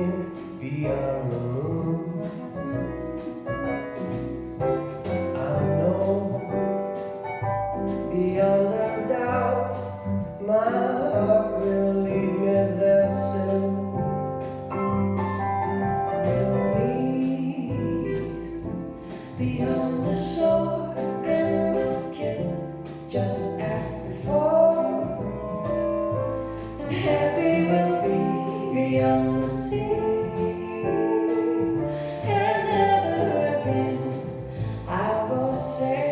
near beyond the moon. I know beyond a doubt my heart will lead me there soon. Beyond the shore, and we'll kiss just as before, and happy we'll be beyond the sea, and never again I'll go sailing.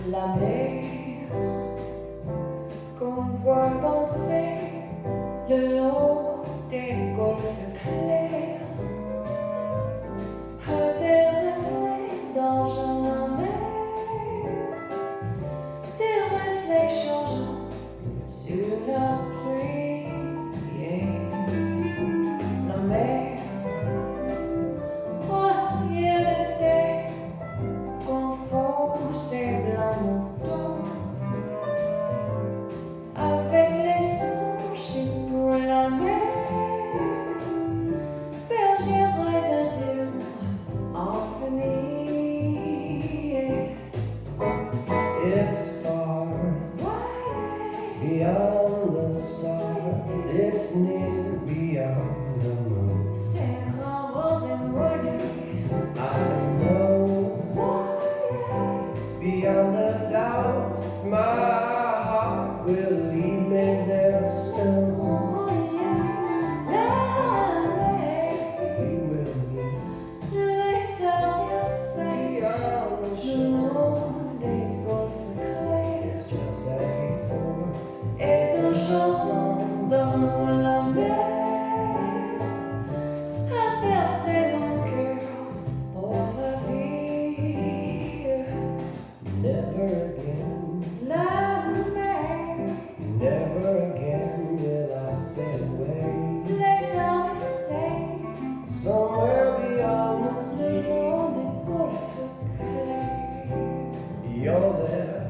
La mer qu'on voit danser le long des golfes clairs, a des reflets dans la mer, des reflets changeants sur la pluie. La mer au ciel d'été confond ses blancs moutons avec les songes pour la mer, bergère d'azur infinie. It's far beyond the stars, it's near beyond the moon. C'est grand, rose et noyé. I know beyond the doubt my heart will lead me there soon. Oh yeah, la mer, We will meet les abeilles beyond the le shore. long des golfes clairs. It's just as before. Et de chansons dans la mer a bercé mon cœur pour la vie. Never again, La mer, never again will I sail away les abeilles somewhere beyond the le sea. long des golfes clairs. You're there